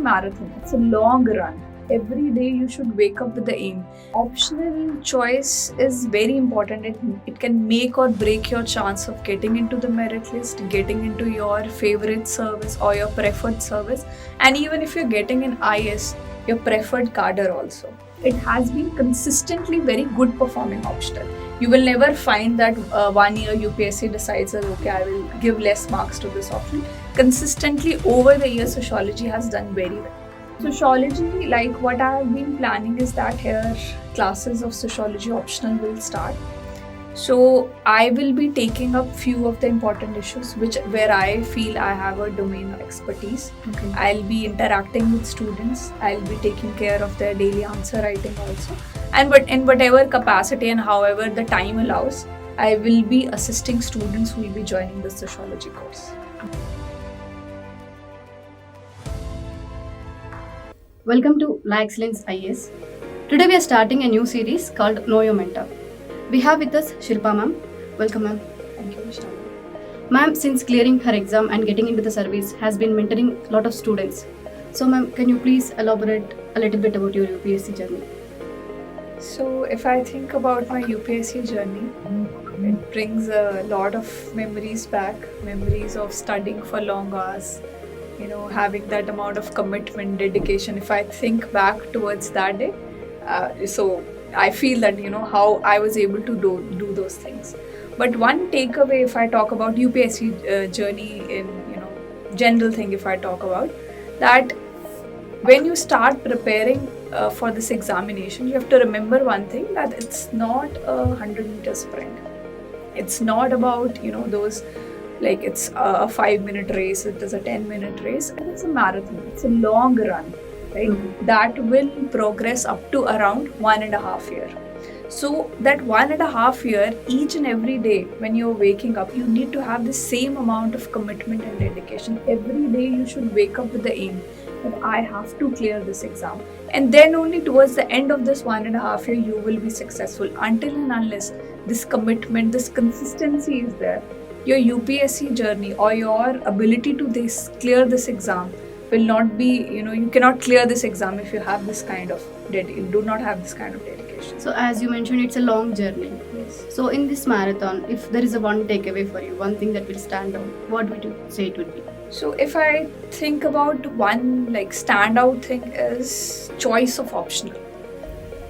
marathon. It's a long run. Every day you should wake up with the aim. Optional choice is very important. It can make or break your chance of getting into the merit list, getting into your favorite service or your preferred service, and even if you're getting an IS, your preferred cadre also. It has been consistently very good performing optional. You will never find that 1 year UPSC decides that okay, I will give less marks to this option. Consistently over the years, sociology has done very well. Sociology, like what I have been planning is that here classes of sociology optional will start. So I will be taking up few of the important issues where I feel I have a domain of expertise. Okay. I'll be interacting with students. I'll be taking care of their daily answer writing also. And but in whatever capacity and however the time allows, I will be assisting students who will be joining the sociology course. Welcome to LaEx IRS. Today we are starting a new series called Know Your Mentor. We have with us Shilpa ma'am. Welcome ma'am. Thank you, Mr. Ma'am, since clearing her exam and getting into the service, has been mentoring a lot of students. So ma'am, can you please elaborate a little bit about your UPSC journey? So if I think about my UPSC journey, it brings a lot of memories back, memories of studying for long hours, having that amount of commitment, dedication. If I think back towards that day, so I feel that, how I was able to do those things. But one takeaway, if I talk about UPSC journey in, general thing, if I talk about, that when you start preparing for this examination, you have to remember one thing, that it's not a 100-meter sprint. It's not about, those, like it's a 5-minute race, it is a 10-minute race, and it's a marathon. It's a long run, right? Mm-hmm. That will progress up to around 1.5 years. So that 1.5 years, each and every day when you're waking up, you need to have the same amount of commitment and dedication. Every day you should wake up with the aim that I have to clear this exam. And then only towards the end of this 1.5 years, you will be successful. Until and unless this commitment, this consistency is there, your UPSC journey or your ability to clear this exam will not be, you cannot clear this exam if you have this kind of do not have this kind of dedication. So as you mentioned, it's a long journey. Yes. So in this marathon, if there is a one takeaway for you, one thing that will stand out, what would you say it would be? So if I think about one standout thing is choice of optional.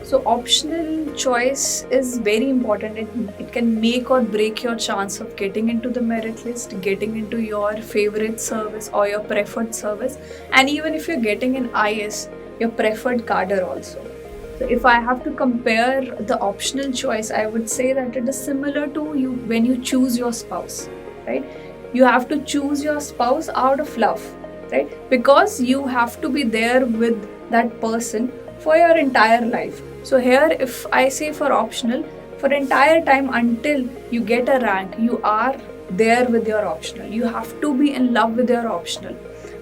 So optional choice is very important. It can make or break your chance of getting into the merit list, getting into your favorite service or your preferred service, and even if you're getting an IS, your preferred cadre also. So if I have to compare the optional choice, I would say that it is similar to you when you choose your spouse, right? You have to choose your spouse out of love, right? Because you have to be there with that person for your entire life. So here, if I say for optional, for entire time until you get a rank, you are there with your optional. You have to be in love with your optional.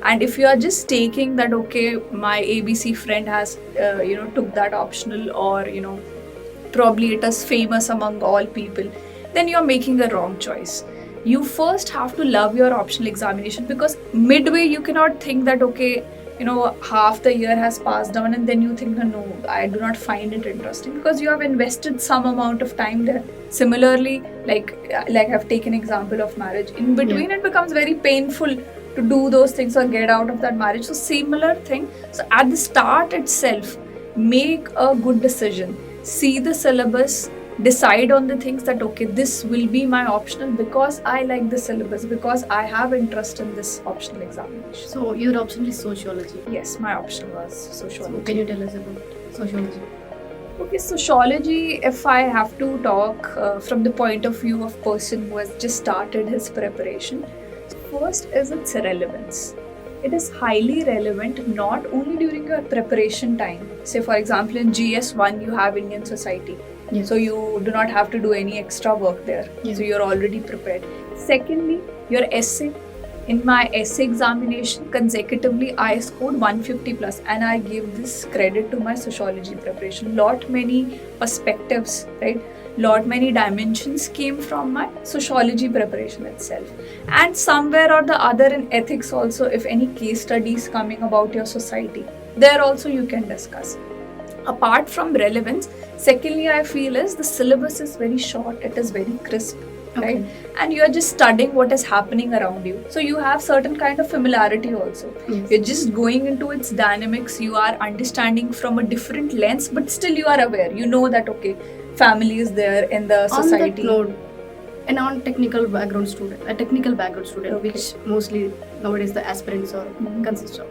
And if you are just taking that, okay, my ABC friend has, took that optional, or, probably it is famous among all people, then you're making a wrong choice. You first have to love your optional examination, because midway you cannot think that, okay, half the year has passed down and then you think, no, I do not find it interesting, because you have invested some amount of time there. Similarly, like I've taken example of marriage. In between, It becomes very painful to do those things or get out of that marriage. So similar thing. So at the start itself, make a good decision. See the syllabus. Decide on the things that, okay, this will be my optional because I like the syllabus, because I have interest in this optional examination. So your option is sociology. Yes, my optional was sociology. So can you tell us about sociology? Okay, sociology, if I have to talk from the point of view of person who has just started his preparation, first is its relevance. It is highly relevant not only during your preparation time. Say for example in GS1 you have Indian society. Yes. So you do not have to do any extra work there. Yes. So you're already prepared. Secondly, your essay. In my essay examination, consecutively I scored 150 plus, and I give this credit to my sociology preparation. Many perspectives, right? lot many dimensions came from my sociology preparation itself. And somewhere or the other in ethics also, if any case studies coming about your society, there also you can discuss. Apart from relevance, secondly, I feel is the syllabus is very short, it is very crisp, right? And you are just studying what is happening around you. So you have certain kind of familiarity also. Yes. You're just going into its dynamics, you are understanding from a different lens, but still you are aware. You know that, okay, family is there in the society. On that note, a non-technical background student, a technical background student, Okay. which mostly nowadays the aspirants are Mhm. consist of.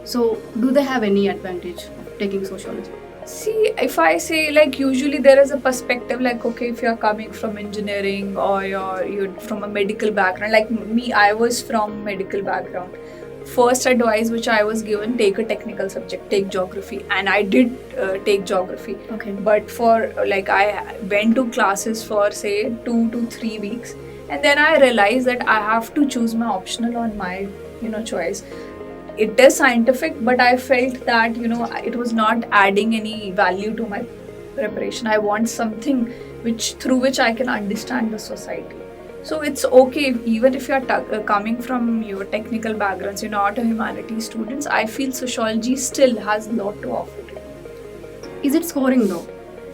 So, do they have any advantage of taking sociology? See, if I say, like, usually there is a perspective like, okay, if you're coming from engineering or you're from a medical background, like me, I was from medical background. First advice which I was given, take a technical subject, take geography, and I did take geography. Okay. But for like, I went to classes for say 2 to 3 weeks, and then I realized that I have to choose my optional on my choice. It is scientific, but I felt that it was not adding any value to my preparation. I want something through which I can understand the society. So it's okay even if you're coming from your technical backgrounds, you're not a humanities students. I feel sociology still has a lot to offer. Is it scoring though?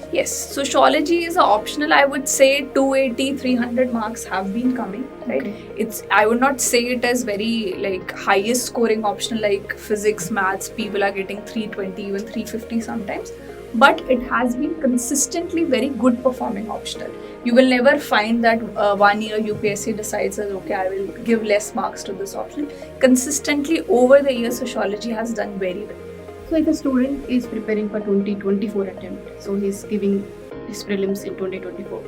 Yes, sociology is optional. I would say 280, 300 marks have been coming, right? Okay. I would not say it as very like highest scoring optional like physics, maths. People are getting 320, even 350 sometimes. But it has been consistently very good performing optional. You will never find that 1 year UPSC decides that, okay, I will give less marks to this option. Consistently over the years, sociology has done very well. So, if a student is preparing for 2024 attempt, so he's giving his prelims in 2024.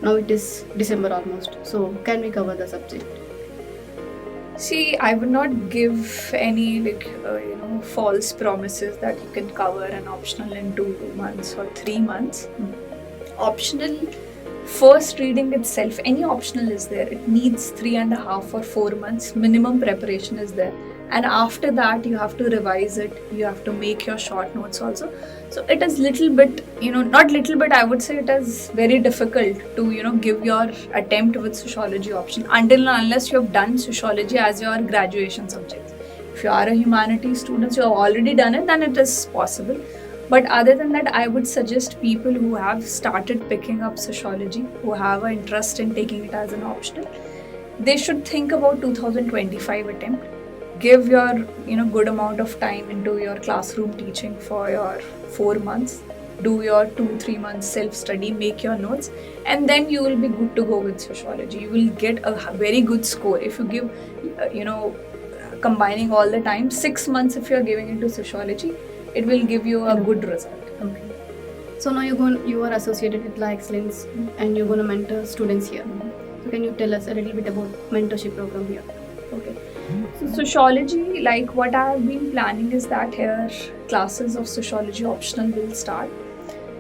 Now it is December almost. So, can we cover the subject? See, I would not give any false promises that you can cover an optional in 2 months or 3 months. Optional, first reading itself, any optional is there. It needs 3.5 or 4 months minimum preparation is there. And after that, you have to revise it. You have to make your short notes also. So it is little bit, not little bit, I would say it is very difficult to, give your attempt with sociology option until and unless you have done sociology as your graduation subject. If you are a humanities student, you have already done it, then it is possible. But other than that, I would suggest people who have started picking up sociology, who have an interest in taking it as an optional, they should think about 2025 attempt. Give your good amount of time into your classroom teaching for your 4 months. Do your 2-3 months self-study, make your notes, and then you will be good to go with sociology. You will get a very good score. If you give, combining all the time, 6 months if you're giving into sociology, it will give you a good result. Okay. So now you are associated with LaEx and you're going to mentor students here. So can you tell us a little bit about mentorship program here? Okay. So sociology, like what I have been planning is that here classes of sociology optional will start.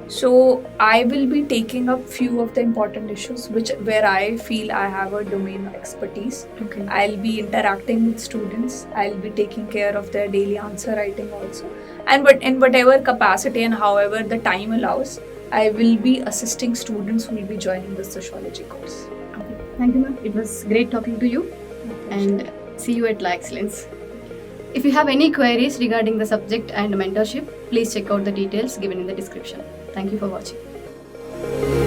So I will be taking up few of the important issues where I feel I have a domain expertise. Okay. I'll be interacting with students. I'll be taking care of their daily answer writing also. And but in whatever capacity and however the time allows, I will be assisting students who will be joining the sociology course. Okay. Thank you, ma'am. It was great talking to you. And see you at LaEx. If you have any queries regarding the subject and mentorship, please check out the details given in the description. Thank you for watching.